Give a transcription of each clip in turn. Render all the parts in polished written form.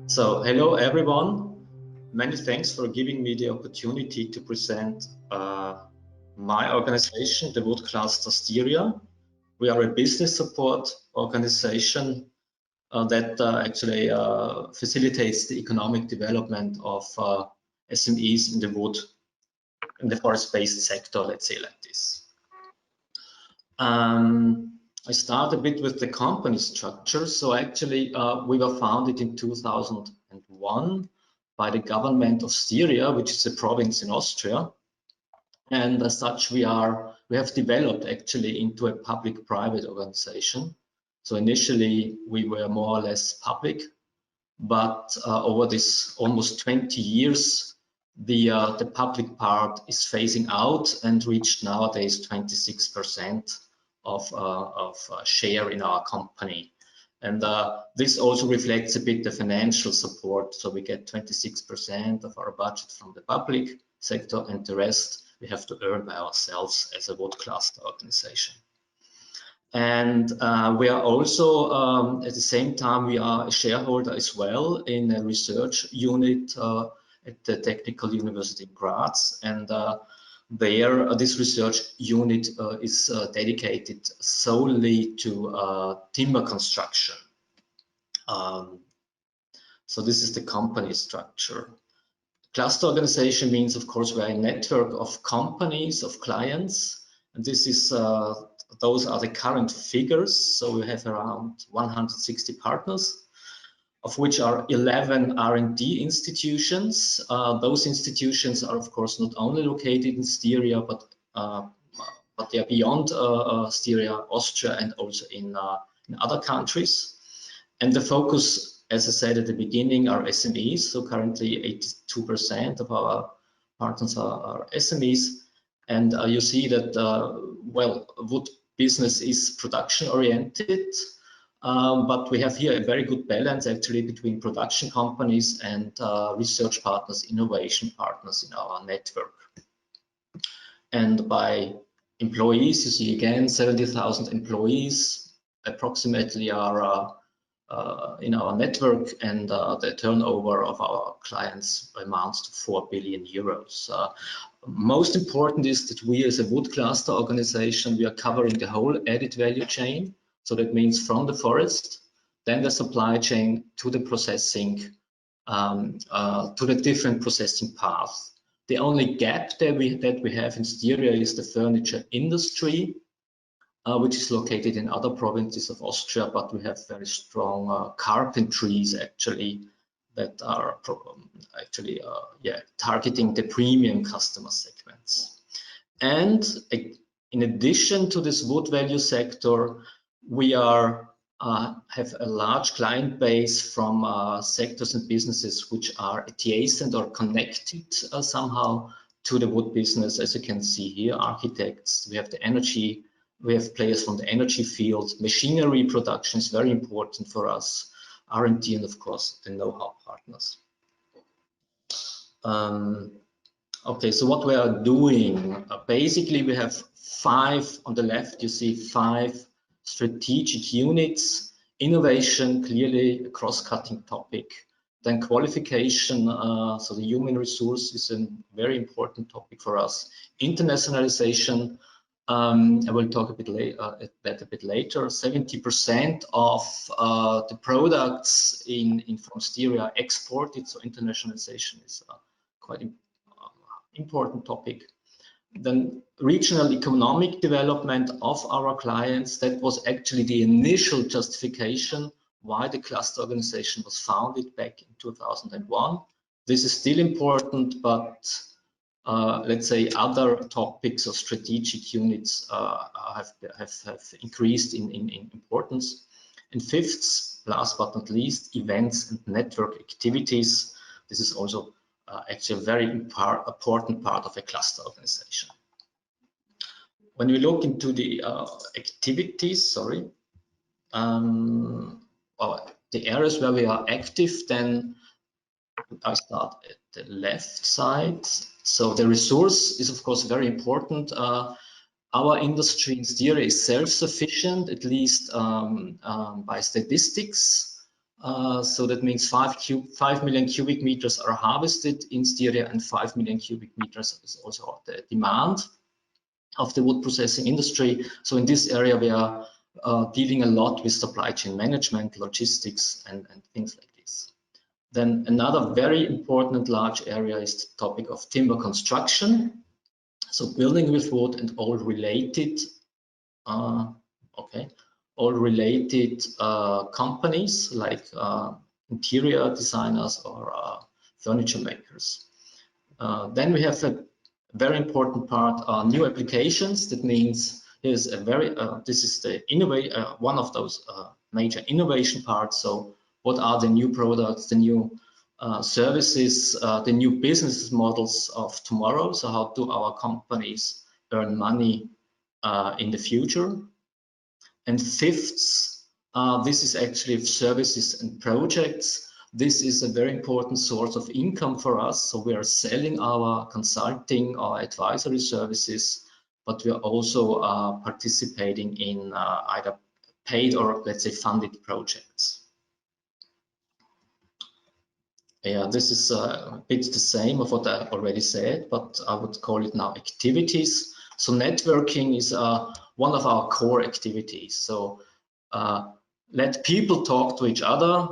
So, hello everyone. Many thanks for giving me the opportunity to present my organization, the Wood Cluster Styria. We are a business support organization that actually facilitates the economic development of SMEs in the wood, in the forest-based sector, let's say like this. I start a bit with the company structure. So actually, we were founded in 2001 by the government of Styria, which is a province in Austria. And as such, we have developed actually into a public-private organization. So initially, we were more or less public, but over this almost 20 years, the public part is phasing out and reached nowadays 26% of share in our company. And this also reflects a bit the financial support. So we get 26% of our budget from the public sector, and the rest we have to earn by ourselves as a wood cluster organization. And we are also, at the same time, we are a shareholder as well in a research unit at the Technical University in Graz. And there, this research unit is dedicated solely to timber construction. So this is the company structure. Cluster organization means, of course, we're a network of companies, of clients, and this is those are the current figures. So we have around 160 partners, of which are 11 R&D institutions. Those institutions are, of course, not only located in Styria, but they are beyond Styria, Austria, and also in other countries. And the focus, as I said at the beginning, are SMEs. So currently 82% of our partners are SMEs. And you see that, well, wood business is production oriented. But we have here a very good balance actually between production companies and research partners, innovation partners in our network. And by employees, you see again 70,000 employees approximately are in our network, and the turnover of our clients amounts to 4 billion euros. Most important is that we as a wood cluster organization, we are covering the whole added value chain. So that means from the forest, then the supply chain to the processing, to the different processing paths. The only gap that we have in Styria is the furniture industry, which is located in other provinces of Austria, but we have very strong carpentries actually that are actually targeting the premium customer segments. And in addition to this wood value sector, we have a large client base from sectors and businesses which are adjacent or connected somehow to the wood business. As you can see here, architects, we have the energy, we have players from the energy field, machinery production is very important for us, R&D, and of course the know-how partners. Okay, so what we are doing, basically we have 5, on the left you see 5 strategic units. Innovation, clearly a cross-cutting topic. Then qualification, so the human resource is a very important topic for us. Internationalization, I will talk a bit later. 70% of the products from Styria are exported, so internationalization is quite important topic. Then regional economic development of our clients, that was actually the initial justification why the cluster organization was founded back in 2001. This is still important, but let's say other topics or strategic units have increased in importance. And fifth, last but not least, events and network activities. This is also actually a very important part of a cluster organization. When we look into the activities, the areas where we are active, then I start at the left side. So the resource is of course very important. Our industry in Styria is self-sufficient, at least by statistics. So that means 5 million cubic meters are harvested in Styria, and 5 million cubic meters is also the demand of the wood processing industry. So in this area, we are dealing a lot with supply chain management, logistics, and things like this. Then another very important and large area is the topic of timber construction. So building with wood and all related, companies like interior designers or furniture makers. Then we have a very important part, new applications. That means here's a very, this is the one of those major innovation parts. So what are the new products, the new services, the new business models of tomorrow? So how do our companies earn money in the future? And fifth, this is actually services and projects. This is a very important source of income for us. So we are selling our consulting or advisory services, but we are also participating in either paid or, let's say, funded projects. Yeah, this is a bit the same of what I already said, but I would call it now activities. So networking is one of our core activities. So let people talk to each other.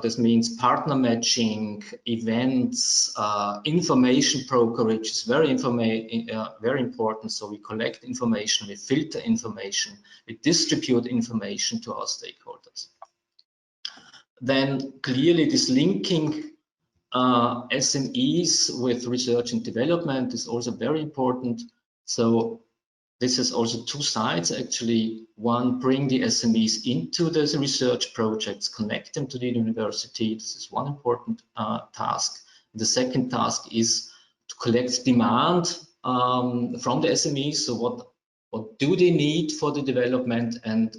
This means partner matching, events, information brokerage is very important. So we collect information, we filter information, we distribute information to our stakeholders. Then clearly this linking SMEs with research and development is also very important. So this has also two sides actually. One, bring the SMEs into the research projects, connect them to the university. This is one important task. The second task is to collect demand from the SMEs. So what do they need for the development, and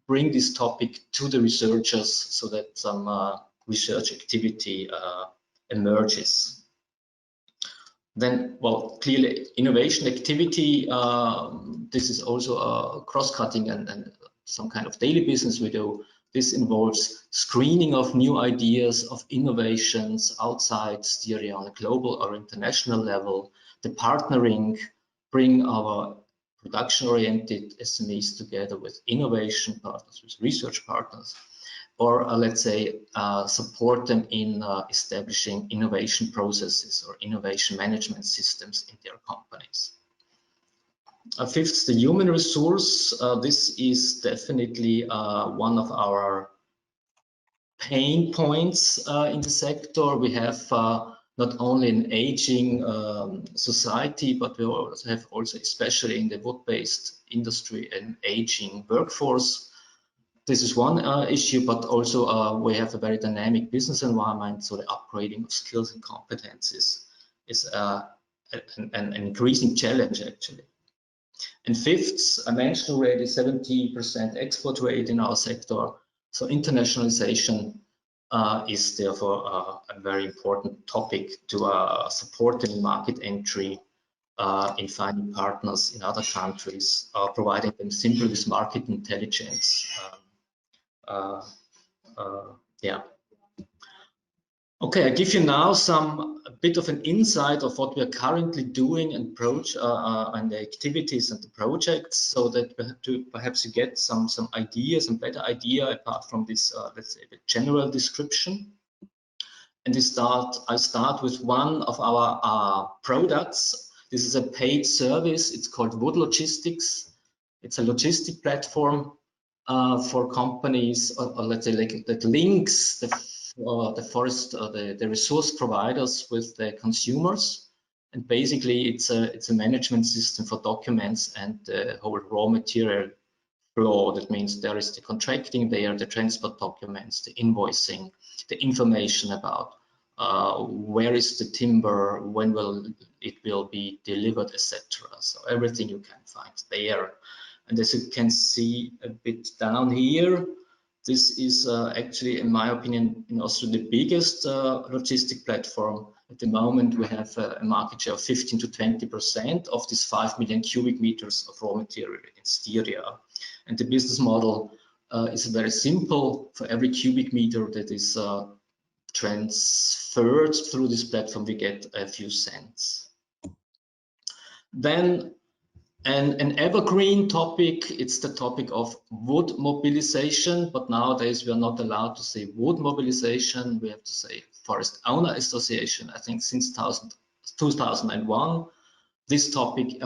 bring this topic to the researchers so that some research activity emerges. Then, well, clearly innovation activity, this is also a cross-cutting and some kind of daily business we do. This involves screening of new ideas, of innovations outside Styria on a global or international level, the partnering, bring our production-oriented SMEs together with innovation partners, with research partners, or let's say support them in establishing innovation processes or innovation management systems in their companies. Fifth, the human resource. This is definitely one of our pain points in the sector. We have not only an aging society, but we also have especially in the wood-based industry, an aging workforce. This is one issue, but also we have a very dynamic business environment, so the upgrading of skills and competencies is an increasing challenge actually. And fifth, I mentioned already 70% export rate in our sector, so internationalization is therefore a very important topic to supporting market entry in finding partners in other countries, providing them simply with market intelligence. Yeah. Okay, I give you now a bit of an insight of what we are currently doing and the activities and the projects, so that perhaps you get some ideas and better idea apart from this, let's say, the general description. And I start with one of our products. This is a paid service. It's called Wood Logistics. It's a logistic platform for companies, or let's say, like, that links the resource providers with the consumers, and basically it's a management system for documents and the whole raw material flow. That means there is the contracting there, the transport documents, the invoicing, the information about where is the timber, when it will be delivered, etc. So everything you can find there. And as you can see a bit down here, this is actually, in my opinion, in Austria, the biggest logistic platform. At the moment, we have a market share of 15 to 20% of this 5 million cubic meters of raw material in Styria. And the business model is very simple. For every cubic meter that is transferred through this platform, we get a few cents. Then an evergreen topic, it's the topic of wood mobilization, but nowadays we are not allowed to say wood mobilization, we have to say Forest Owner Association. I think since 2001, this topic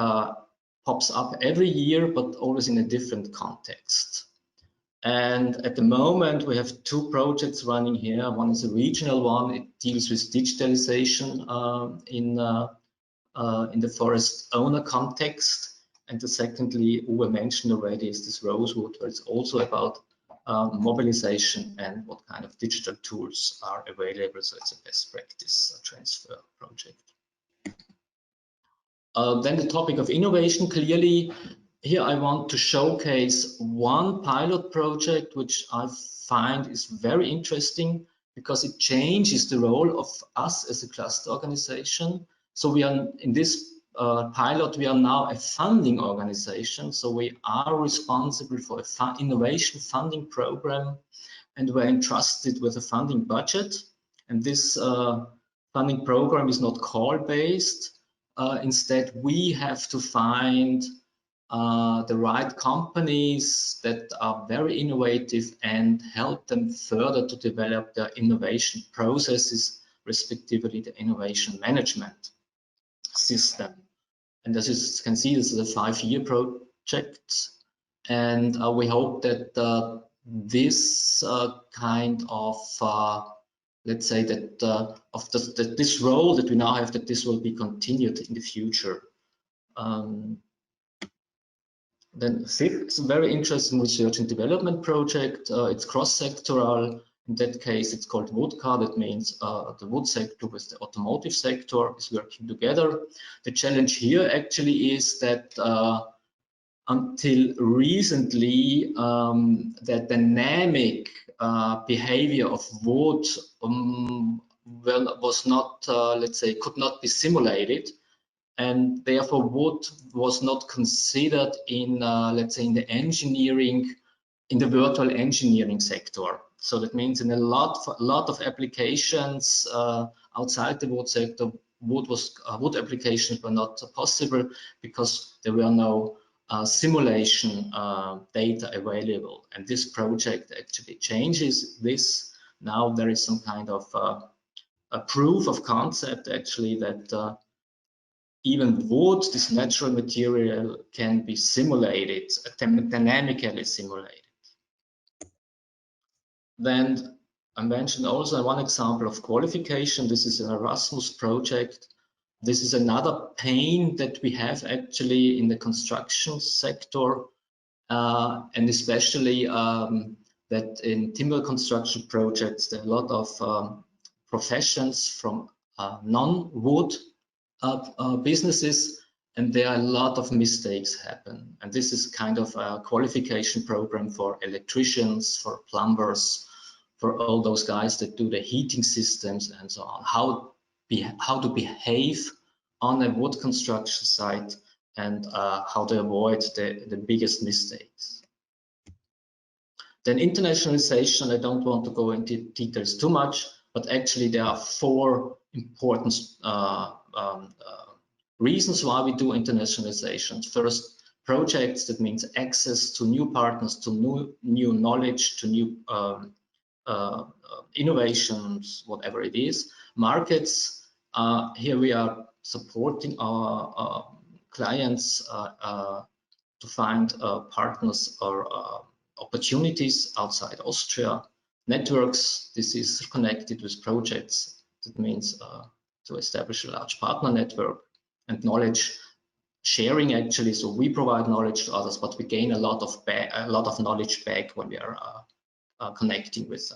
pops up every year, but always in a different context. And at the moment, we have two projects running here. One is a regional one. It deals with digitalization in the forest owner context. And the secondly, Uwe mentioned already, is this Rosewood, where it's also about mobilization and what kind of digital tools are available. So it's a best practice transfer project. Then the topic of innovation, clearly, here I want to showcase one pilot project which I find is very interesting because it changes the role of us as a cluster organization. So we are in this pilot, we are now a funding organization. So we are responsible for an innovation funding program, and we're entrusted with a funding budget. And this funding program is not call-based. Instead, we have to find the right companies that are very innovative and help them further to develop their innovation processes, respectively the innovation management system. And as you can see, this is a 5-year project, and we hope that this kind of let's say that this role that we now have, that this will be continued in the future. Then fifth, it's a very interesting research and development project. It's cross-sectoral. In that case, it's called WoodCar. That means the wood sector with the automotive sector is working together. The challenge here actually is that until recently, the dynamic behavior of wood well, was not, let's say, could not be simulated. And therefore wood was not considered in, let's say, in the engineering, in the virtual engineering sector. So that means in a lot of applications outside the wood sector, wood applications were not possible because there were no simulation data available. And this project actually changes this. Now there is some kind of a proof of concept actually that even wood, this natural material, can be simulated, dynamically simulated. Then I mentioned also one example of qualification. This is an Erasmus project. This is another pain that we have actually in the construction sector, and especially that in timber construction projects, there are a lot of professions from non-wood businesses, and there are a lot of mistakes happen. And this is kind of a qualification program for electricians, for plumbers, for all those guys that do the heating systems and so on, how to behave on a wood construction site and how to avoid the biggest mistakes. Then internationalization, I don't want to go into details too much, but actually there are 4 important reasons why we do internationalization. First, projects, that means access to new partners, to new knowledge, to new innovations, whatever it is. Markets, here we are supporting our clients to find partners or opportunities outside Austria. Networks, this is connected with projects. That means to establish a large partner network. And knowledge sharing actually, so we provide knowledge to others, but we gain a lot of knowledge back when we are connecting with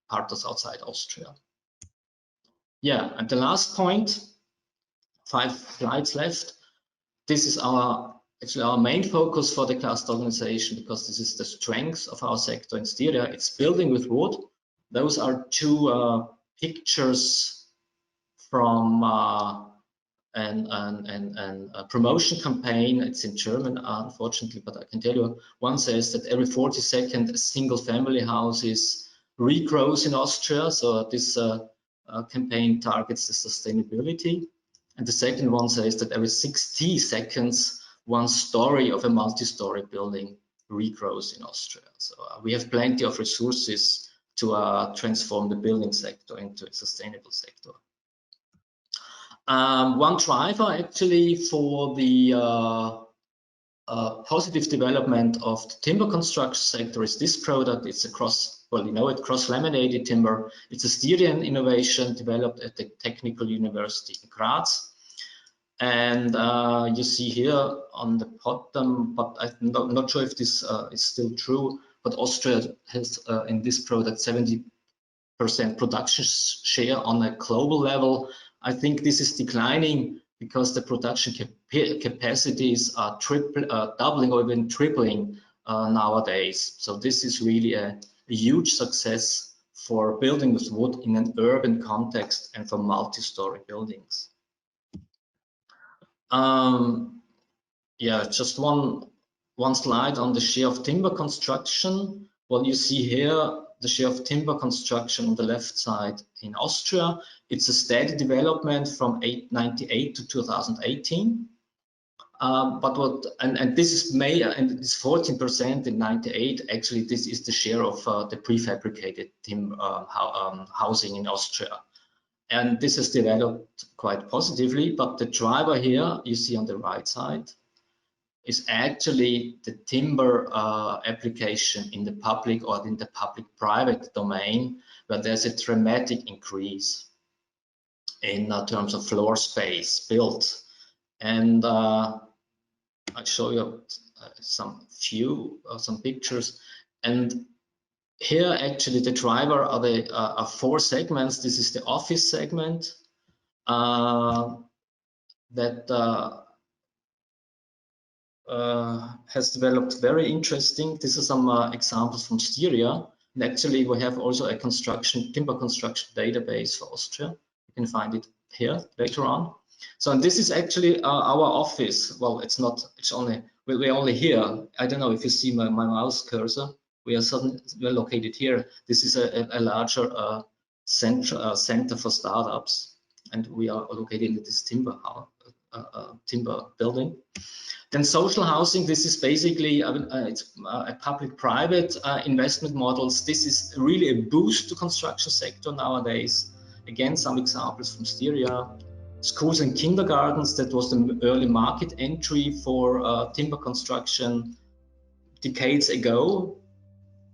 partners outside Austria. Yeah, and the last point, 5 slides left. This is actually our main focus for the cluster organization, because this is the strength of our sector in Styria. It's building with wood. Those are 2 pictures from promotion campaign. It's in German, unfortunately, but I can tell you, one says that every 40 seconds a single family house is regrows in Austria. So this campaign targets the sustainability. And the second one says that every 60 seconds, one story of a multi-story building regrows in Austria. So we have plenty of resources to transform the building sector into a sustainable sector. One driver actually for the positive development of the timber construction sector is this product. It's a cross-laminated timber. It's a Styrian innovation developed at the Technical University in Graz. And you see here on the bottom, but I'm not sure if this is still true, but Austria has in this product 70% production share on a global level. I think this is declining because the production capacities are doubling or even tripling nowadays. So this is really a huge success for building with wood in an urban context and for multi-story buildings. Yeah, just one slide on the share of timber construction. Well, you see here the share of timber construction on the left side in Austria. It's a steady development from 1998 to 2018. And this is it's 14% in 98. Actually, this is the share of the prefabricated timber housing in Austria. And this has developed quite positively, but the driver here you see on the right side is actually the timber application in the public or in the public-private domain, where there's a dramatic increase in terms of floor space built. And I'll show you some pictures. And here, actually, the driver are four segments. This is the office segment that has developed very interesting. These are some examples from Styria. And actually, we have also a timber construction database for Austria. You can find it here later on. So, and this is actually our office. Well, we're only here. I don't know if you see my mouse cursor. We're located here. This is a larger center for startups, and we are located in this timber building. Then social housing. This is basically it's a public-private investment models. This is really a boost to construction sector nowadays. Again, some examples from Styria. Schools and kindergartens. That was the early market entry for timber construction decades ago.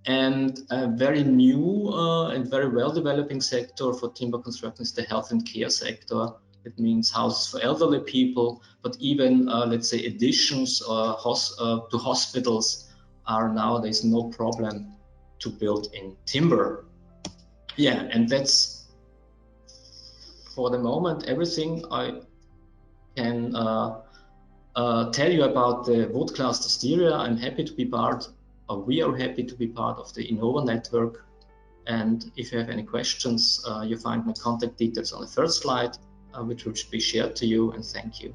And a very new and very well developing sector for timber construction is the health and care sector. It means houses for elderly people, but even let's say additions to hospitals are nowadays no problem to build in timber. Yeah, and that's for the moment everything I can tell you about the wood cluster Styria. I'm happy to be we are happy to be part of the Innova network. And if you have any questions, you find my contact details on the third slide, which will be shared to you. And thank you.